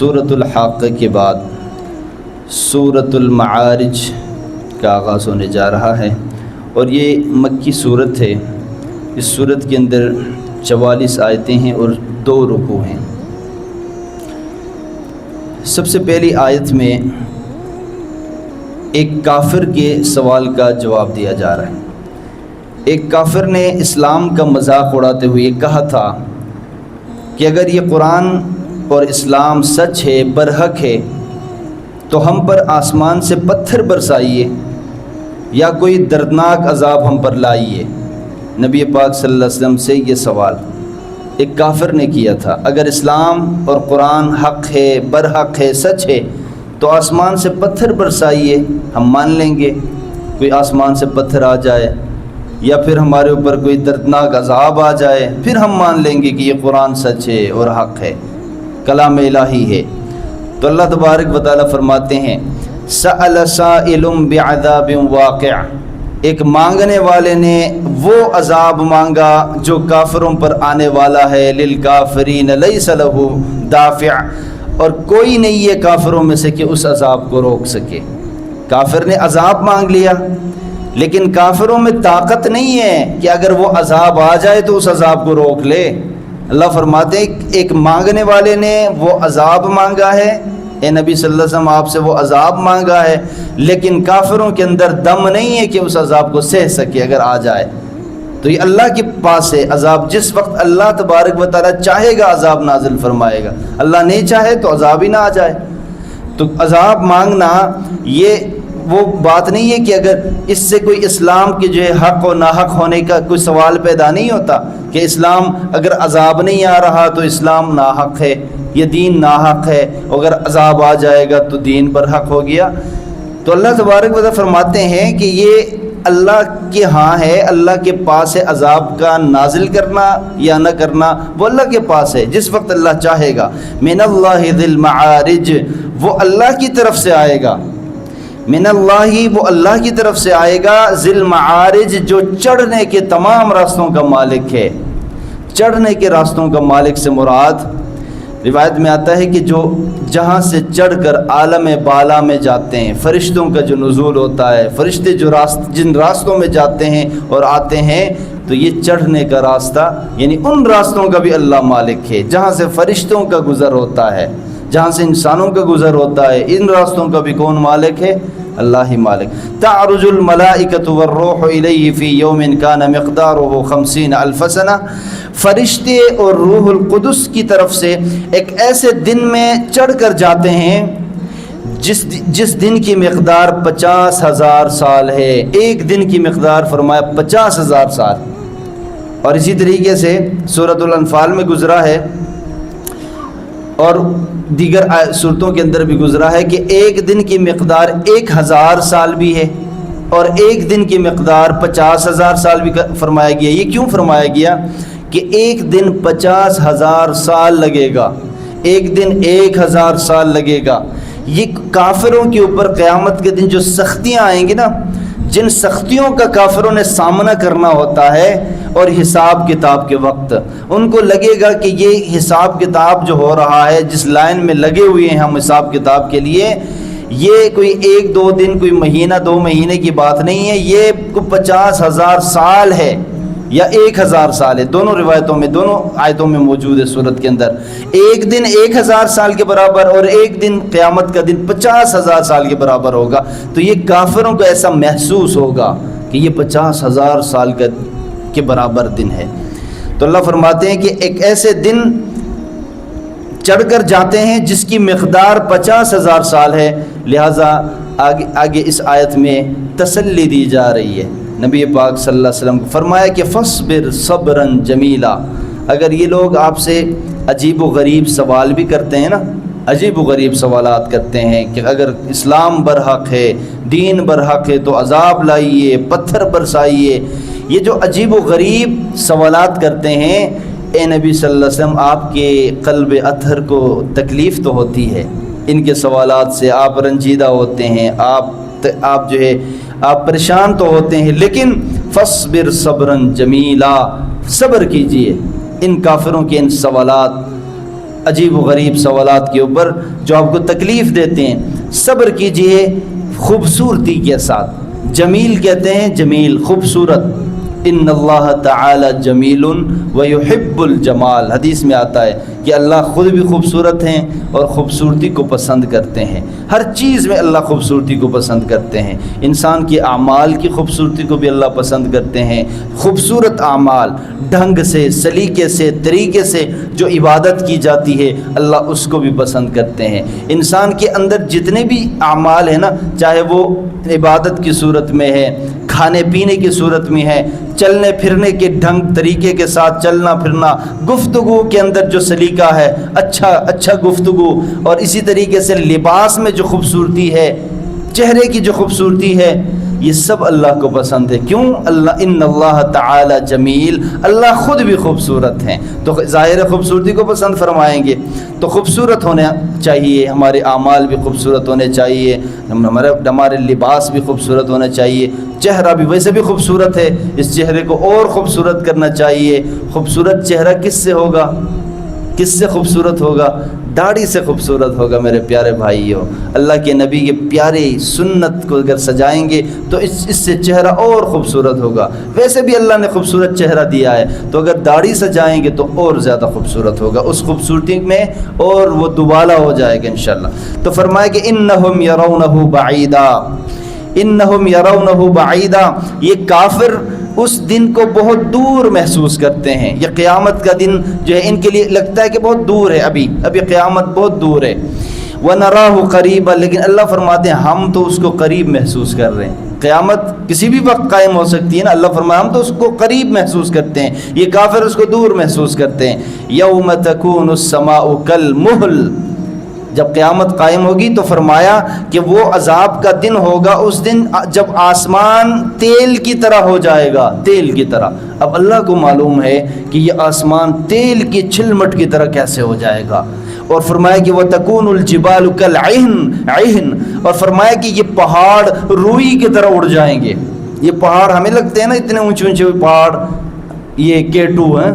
سورۃ الحاقہ کے بعد سورۃ المعارج کا آغاز ہونے جا رہا ہے اور یہ مکی صورت ہے۔ اس صورت کے اندر 44 آیتیں ہیں اور 2 رکوع ہیں۔ سب سے پہلی آیت میں ایک کافر کے سوال کا جواب دیا جا رہا ہے۔ ایک کافر نے اسلام کا مذاق اڑاتے ہوئے کہا تھا کہ اگر یہ قرآن اور اسلام سچ ہے، برحق ہے، تو ہم پر آسمان سے پتھر برسائیے یا کوئی دردناک عذاب ہم پر لائیے۔ نبی پاک صلی اللہ علیہ وسلم سے یہ سوال ایک کافر نے کیا تھا، اگر اسلام اور قرآن حق ہے، برحق ہے، سچ ہے، تو آسمان سے پتھر برسائیے، ہم مان لیں گے۔ کوئی آسمان سے پتھر آ جائے یا پھر ہمارے اوپر کوئی دردناک عذاب آ جائے، پھر ہم مان لیں گے کہ یہ قرآن سچ ہے اور حق ہے، کلام الہی ہے۔ تو اللہ تبارک و تعالیٰ فرماتے ہیں سأل سائل بعذاب واقع، ایک مانگنے والے نے وہ عذاب مانگا جو کافروں پر آنے والا ہے، للکافرین لیس لہ دافع، اور کوئی نہیں ہے کافروں میں سے کہ اس عذاب کو روک سکے۔ کافر نے عذاب مانگ لیا لیکن کافروں میں طاقت نہیں ہے کہ اگر وہ عذاب آ جائے تو اس عذاب کو روک لے۔ اللہ فرماتے ہیں ایک مانگنے والے نے وہ عذاب مانگا ہے، اے نبی صلی اللہ علیہ وسلم آپ سے وہ عذاب مانگا ہے، لیکن کافروں کے اندر دم نہیں ہے کہ اس عذاب کو سہ سکے اگر آ جائے۔ تو یہ اللہ کے پاس ہے عذاب، جس وقت اللہ تبارک و تعالیٰ چاہے گا عذاب نازل فرمائے گا، اللہ نہیں چاہے تو عذاب ہی نہ آ جائے۔ تو عذاب مانگنا یہ وہ بات نہیں ہے کہ اگر اس سے کوئی اسلام کے جو ہے حق و ناحق ہونے کا کوئی سوال پیدا نہیں ہوتا کہ اسلام اگر عذاب نہیں آ رہا تو اسلام ناحق ہے، یہ دین ناحق ہے، اگر عذاب آ جائے گا تو دین پر حق ہو گیا۔ تو اللہ تبارک و تعالیٰ فرماتے ہیں کہ یہ اللہ کے ہاں ہے، اللہ کے پاس ہے، عذاب کا نازل کرنا یا نہ کرنا وہ اللہ کے پاس ہے، جس وقت اللہ چاہے گا۔ من اللہ ذی المعارج، وہ اللہ کی طرف سے آئے گا، من اللہ وہ اللہ کی طرف سے آئے گا، ذی المعارج جو چڑھنے کے تمام راستوں کا مالک ہے۔ چڑھنے کے راستوں کا مالک سے مراد روایت میں آتا ہے کہ جو جہاں سے چڑھ کر عالم بالا میں جاتے ہیں، فرشتوں کا جو نزول ہوتا ہے، فرشتے جو جن راستوں میں جاتے ہیں اور آتے ہیں، تو یہ چڑھنے کا راستہ یعنی ان راستوں کا بھی اللہ مالک ہے، جہاں سے فرشتوں کا گزر ہوتا ہے، جہاں سے انسانوں کا گزر ہوتا ہے، ان راستوں کا بھی کون مالک ہے؟ اللہ ہی مالک۔ تعرج الملائکۃ والروح الیہ فی یوم کان مقدارہ 50,000 سنہ، فرشتے اور روح القدس کی طرف سے ایک ایسے دن میں چڑھ کر جاتے ہیں جس دن کی مقدار 50,000 سال ہے۔ ایک دن کی مقدار فرمایا 50,000 سال۔ اور اسی طریقے سے سورۃ الانفال میں گزرا ہے اور دیگر صورتوں کے اندر بھی گزرا ہے کہ ایک دن کی مقدار 1,000 سال بھی ہے اور ایک دن کی مقدار 50,000 سال بھی فرمایا گیا۔ یہ کیوں فرمایا گیا کہ ایک دن 50,000 سال لگے گا، ایک دن 1,000 سال لگے گا۔ یہ کافروں کے اوپر قیامت کے دن جو سختیاں آئیں گی نا، جن سختیوں کا کافروں نے سامنا کرنا ہوتا ہے، اور حساب کتاب کے وقت ان کو لگے گا کہ یہ حساب کتاب جو ہو رہا ہے، جس لائن میں لگے ہوئے ہیں ہم حساب کتاب کے لیے، یہ کوئی 1-2 دن، کوئی مہینہ 2 مہینے کی بات نہیں ہے، یہ 50,000 سال ہے یا 1,000 سال ہے۔ دونوں روایتوں میں، دونوں آیتوں میں موجود ہے سورت کے اندر۔ ایک دن 1,000 سال کے برابر اور ایک دن قیامت کا دن 50,000 سال کے برابر ہوگا۔ تو یہ کافروں کو ایسا محسوس ہوگا کہ یہ 50,000 سال کے برابر دن ہے۔ تو اللہ فرماتے ہیں کہ ایک ایسے دن چڑھ کر جاتے ہیں جس کی مقدار 50,000 سال ہے، لہٰذا آگے اس آیت میں تسلی دی جا رہی ہے۔ نبی پاک صلی اللہ علیہ وسلم کو فرمایا کہ فاصبر صبرا جمیلا، اگر یہ لوگ آپ سے عجیب و غریب سوال بھی کرتے ہیں نا، عجیب و غریب سوالات کرتے ہیں کہ اگر اسلام برحق ہے، دین برحق ہے تو عذاب لائیے، پتھر برسائیے، یہ جو عجیب و غریب سوالات کرتے ہیں، اے نبی صلی اللہ علیہ وسلم آپ کے قلب اطہر کو تکلیف تو ہوتی ہے ان کے سوالات سے، آپ رنجیدہ ہوتے ہیں، آپ جو ہے آپ پریشان تو ہوتے ہیں، لیکن فاصبر صبرا جمیلا، صبر کیجئے ان کافروں کے ان سوالات عجیب و غریب سوالات کے اوپر جو آپ کو تکلیف دیتے ہیں، صبر کیجئے خوبصورتی کے ساتھ۔ جمیل کہتے ہیں جمیل، خوبصورت، ان اللہ تعالی جمیل ویحب الجمال، حدیث میں آتا ہے کہ اللہ خود بھی خوبصورت ہیں اور خوبصورتی کو پسند کرتے ہیں۔ ہر چیز میں اللہ خوبصورتی کو پسند کرتے ہیں، انسان کے اعمال کی خوبصورتی کو بھی اللہ پسند کرتے ہیں۔ خوبصورت اعمال، ڈھنگ سے، سلیقے سے، طریقے سے جو عبادت کی جاتی ہے اللہ اس کو بھی پسند کرتے ہیں۔ انسان کے اندر جتنے بھی اعمال ہیں نا، چاہے وہ عبادت کی صورت میں ہے، کھانے پینے کی صورت میں ہے، چلنے پھرنے کے ڈھنگ طریقے کے ساتھ چلنا پھرنا، گفتگو کے اندر جو سلیقہ ہے، اچھا گفتگو، اور اسی طریقے سے لباس میں جو خوبصورتی ہے، چہرے کی جو خوبصورتی ہے، یہ سب اللہ کو پسند ہے۔ کیوں؟ اللہ ان اللہ تعالی جمیل، اللہ خود بھی خوبصورت ہیں، تو ظاہر خوبصورتی کو پسند فرمائیں گے۔ تو خوبصورت ہونا چاہیے، ہمارے اعمال بھی خوبصورت ہونے چاہیے، ہمارے لباس بھی خوبصورت ہونا چاہیے، چہرہ بھی ویسے بھی خوبصورت ہے، اس چہرے کو اور خوبصورت کرنا چاہیے۔ خوبصورت چہرہ کس سے ہوگا؟ کس سے خوبصورت ہوگا؟ داڑھی سے خوبصورت ہوگا میرے پیارے بھائیوں۔ اللہ کے نبی کے پیارے سنت کو اگر سجائیں گے تو اس سے چہرہ اور خوبصورت ہوگا۔ ویسے بھی اللہ نے خوبصورت چہرہ دیا ہے، تو اگر داڑھی سجائیں گے تو اور زیادہ خوبصورت ہوگا، اس خوبصورتی میں اور وہ دوبالا ہو جائے گا انشاءاللہ۔ تو فرمایا کہ انہم یرونہ بعیدا، انہم یرونہ بعیدا، یہ کافر اس دن کو بہت دور محسوس کرتے ہیں۔ یہ قیامت کا دن جو ہے ان کے لیے لگتا ہے کہ بہت دور ہے، ابھی قیامت بہت دور ہے۔ وَنَرَاهُ قَرِيبًا، لیکن اللہ فرماتے ہیں ہم تو اس کو قریب محسوس کر رہے ہیں۔ قیامت کسی بھی وقت قائم ہو سکتی ہے نا، اللہ فرمایا ہم تو اس کو قریب محسوس کرتے ہیں، یہ کافر اس کو دور محسوس کرتے ہیں۔ یوم تکون السماء کالمہل، جب قیامت قائم ہوگی تو فرمایا کہ وہ عذاب کا دن ہوگا اس دن جب آسمان تیل کی طرح ہو جائے گا، تیل کی طرح۔ اب اللہ کو معلوم ہے کہ یہ آسمان تیل کی چھلمٹ کی طرح کیسے ہو جائے گا، اور فرمایا کہ وَتَكُونُ الْجِبَالُ كَالْعِهْنِ، اور فرمایا کہ یہ پہاڑ روئی کی طرح اڑ جائیں گے۔ یہ پہاڑ ہمیں لگتے ہیں نا اتنے اونچے اونچے پہاڑ، یہ K2 ہیں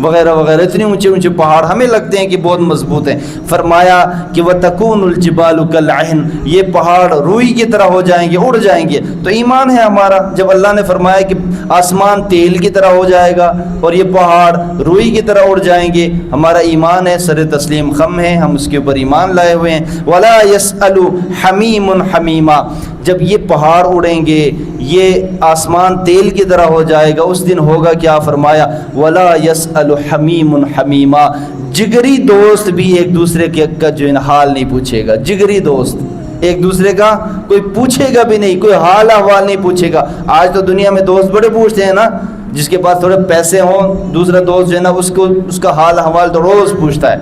وغیرہ وغیرہ، اتنے اونچے اونچے پہاڑ ہمیں لگتے ہیں کہ بہت مضبوط ہیں۔ فرمایا کہ وَتَكُونُ الْجِبَالُ كَالْعِهْنِ، یہ پہاڑ روئی کی طرح ہو جائیں گے، اڑ جائیں گے۔ تو ایمان ہے ہمارا، جب اللہ نے فرمایا کہ آسمان تیل کی طرح ہو جائے گا اور یہ پہاڑ روئی کی طرح اڑ جائیں گے، ہمارا ایمان ہے، سر تسلیم خم ہے، ہم اس کے اوپر ایمان لائے ہوئے ہیں۔ وَلَا يَسْأَلُ حَمِيمٌ حَمِيمًا، جب یہ پہاڑ اڑیں گے، یہ آسمان تیل کی طرح ہو جائے گا، اس دن ہوگا کیا؟ فرمایا وَلَا يَسْأَلُ حَمِيمٌ حَمِيمًا، جگری دوست بھی ایک دوسرے کا جو ہے حال نہیں پوچھے گا۔ جگری دوست ایک دوسرے کا کوئی پوچھے گا بھی نہیں، کوئی حال احوال نہیں پوچھے گا۔ آج تو دنیا میں دوست بڑے پوچھتے ہیں نا، جس کے پاس تھوڑے پیسے ہوں دوسرا دوست جو ہے نا اس کا حال احوال تو روز پوچھتا ہے،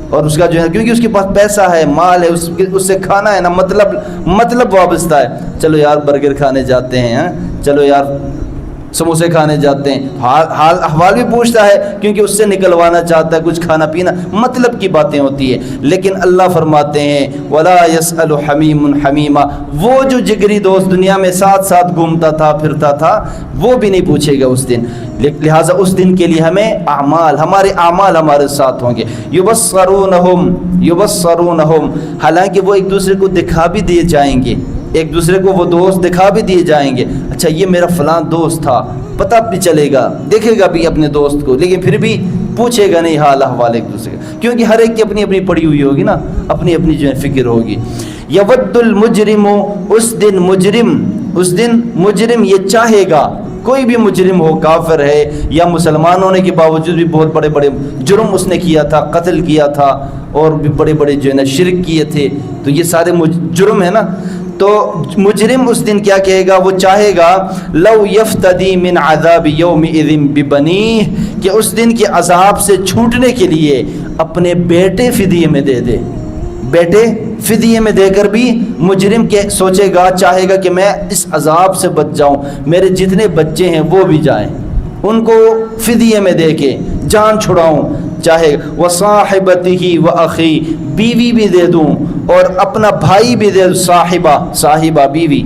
اور اس کا جو ہے کیونکہ اس کے پاس پیسہ ہے، مال ہے، اس سے کھانا ہے نا، مطلب وابستہ ہے۔ چلو یار برگر کھانے جاتے ہیں، چلو یار سموسے کھانے جاتے ہیں، حال احوال بھی پوچھتا ہے کیونکہ اس سے نکلوانا چاہتا ہے کچھ کھانا پینا، مطلب کی باتیں ہوتی ہے۔ لیکن اللہ فرماتے ہیں وَلَا يَسْأَلُ حَمِيمٌ حَمِيمًا، وہ جو جگری دوست دنیا میں ساتھ ساتھ گھومتا تھا پھرتا تھا وہ بھی نہیں پوچھے گا اس دن۔ لہٰذا اس دن کے لیے ہمیں ہمارے اعمال ہمارے ساتھ ہوں گے۔ یبصرونہم، حالانکہ وہ ایک دوسرے کو دکھا بھی دیے جائیں گے، ایک دوسرے کو وہ دوست دکھا بھی دیے جائیں گے۔ اچھا یہ میرا فلاں دوست تھا، پتہ بھی چلے گا، دیکھے گا بھی اپنے دوست کو، لیکن پھر بھی پوچھے گا نہیں حال احوال ایک دوسرے کا، کیونکہ ہر ایک کی اپنی اپنی پڑی ہوئی ہوگی نا، اپنی اپنی جو ہے فکر ہوگی۔ یود المجرم، اس دن مجرم یہ چاہے گا، کوئی بھی مجرم ہو، کافر ہے یا مسلمان ہونے کے باوجود بھی بہت بڑے بڑے جرم اس نے کیا تھا، قتل کیا تھا اور بھی بڑے بڑے جو ہے نا شرک کیے تھے، تو یہ سارے جرم ہے نا، تو مجرم اس دن کیا کہے گا؟ وہ چاہے گا لو یفتدی من عذاب یومئذ ببنیہ، کہ اس دن کے عذاب سے چھوٹنے کے لیے اپنے بیٹے فدیے میں دے دے، بیٹے فدیے میں دے کر بھی مجرم کے سوچے گا، چاہے گا کہ میں اس عذاب سے بچ جاؤں، میرے جتنے بچے ہیں وہ بھی جائیں، ان کو فدیے میں دے کے جان چھڑاؤں، چاہے وصاحبتہ واخی، بیوی بھی دے دوں اور اپنا بھائی بھی دے دوں، صاحبہ بیوی،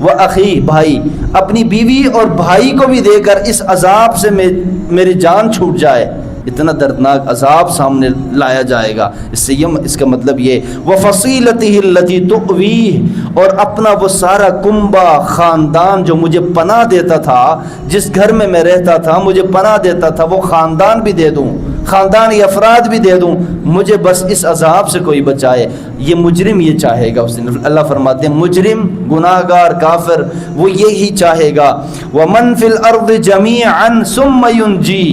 واخی بھائی، اپنی بیوی اور بھائی کو بھی دے کر اس عذاب سے میری جان چھوٹ جائے، اتنا دردناک عذاب سامنے لایا جائے گا۔ اس کا مطلب یہ وَفَصِيلَتِهِ الَّتِي تُؤْوِيهِ، اور اپنا وہ سارا کنبہ خاندان جو مجھے پناہ دیتا تھا، جس گھر میں میں رہتا تھا مجھے پناہ دیتا تھا، وہ خاندان بھی دے دوں، خاندانی افراد بھی دے دوں، مجھے بس اس عذاب سے کوئی بچائے۔ یہ مجرم یہ چاہے گا اس دن۔ اللہ فرماتے ہیں مجرم، گناہگار، کافر وہ یہی چاہے گا۔ وَمَن فِي الْأَرْضِ جَمِيعًا ثُمَّ يُنْجِي۔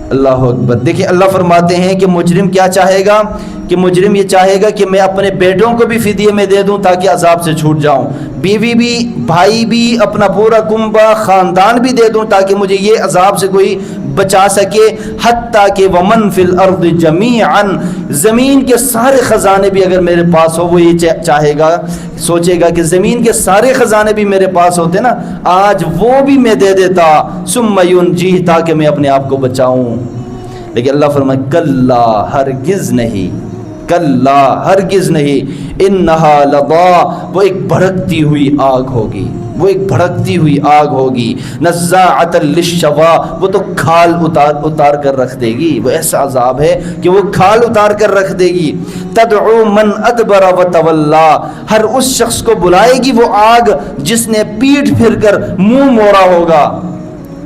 اللہ اکبر۔ دیکھیں اللہ فرماتے ہیں کہ مجرم کیا چاہے گا، کہ مجرم یہ چاہے گا کہ میں اپنے بیٹوں کو بھی فدیے میں دے دوں تاکہ عذاب سے چھوٹ جاؤں، بیوی بھی، بھائی بھی، اپنا پورا کنبہ خاندان بھی دے دوں تاکہ مجھے یہ عذاب سے کوئی بچا سکے۔ حتیٰ کہ ومن فی الارض جمیعا، زمین کے سارے خزانے بھی اگر میرے پاس ہو، وہ یہ چاہے گا، سوچے گا کہ زمین کے سارے خزانے بھی میرے پاس ہوتے نا، آج وہ بھی میں دے دیتا، ثم ینجیہ، تاکہ میں اپنے آپ کو بچاؤں۔ لیکن اللہ فرمائے کلا، ہرگز نہیں، کلا ہرگز نہیں، انہا لظا، وہ ایک بھڑکتی ہوئی آگ ہوگی، وہ ایک بھڑکتی ہوئی آگ ہوگی، نزاعۃ للشوا، وہ تو کھال اتار کر رکھ دے گی، وہ ایسا عذاب ہے کہ وہ کھال اتار کر رکھ دے گی۔ تدعو من ادبر وتولا، ہر اس شخص کو بلائے گی وہ آگ جس نے پیٹھ پھر کر منہ موڑا ہوگا،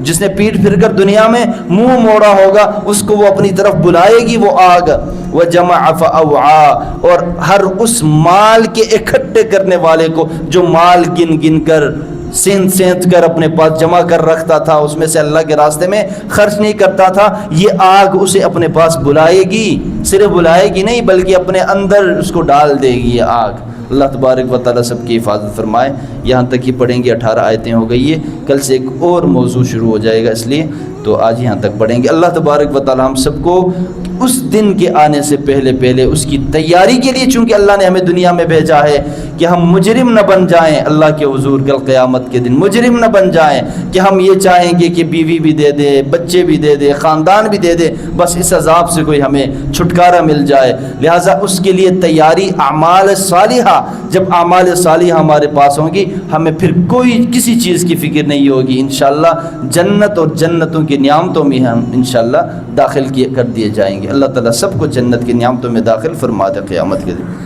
جس نے پیٹھ پھر کر دنیا میں منہ موڑا ہوگا، اس کو وہ اپنی طرف بلائے گی وہ آگ۔ وَجَمَعَ فَأَوْعَا، اور ہر اس مال کے اکٹھے کرنے والے کو جو مال گن گن کر سینت کر اپنے پاس جمع کر رکھتا تھا، اس میں سے اللہ کے راستے میں خرچ نہیں کرتا تھا، یہ آگ اسے اپنے پاس بلائے گی، صرف بلائے گی نہیں بلکہ اپنے اندر اس کو ڈال دے گی یہ آگ۔ اللہ تبارک و تعالیٰ سب کی حفاظت فرمائے۔ یہاں تک ہی پڑھیں گے، 18 آیتیں ہو گئی ہے، کل سے ایک اور موضوع شروع ہو جائے گا، اس لیے تو آج یہاں تک پڑھیں گے۔ اللہ تبارک و تعالیٰ ہم سب کو اس دن کے آنے سے پہلے اس کی تیاری کے لیے، چونکہ اللہ نے ہمیں دنیا میں بھیجا ہے کہ ہم مجرم نہ بن جائیں اللہ کے حضور کل قیامت کے دن، مجرم نہ بن جائیں کہ ہم یہ چاہیں گے کہ بیوی بھی دے دے، بچے بھی دے دے، خاندان بھی دے دے، بس اس عذاب سے کوئی ہمیں چھٹکارا مل جائے۔ لہٰذا اس کے لیے تیاری، اعمال صالحہ، جب اعمال صالحہ ہمارے پاس ہوں گی، ہمیں پھر کوئی کسی چیز کی فکر نہیں ہوگی، انشاءاللہ جنت اور جنتوں کی نعمتوں میں ہم انشاءاللہ داخل کر دیے جائیں گے۔ اللہ تعالیٰ سب کو جنت کی نعمتوں میں داخل فرما دے قیامت کے دن۔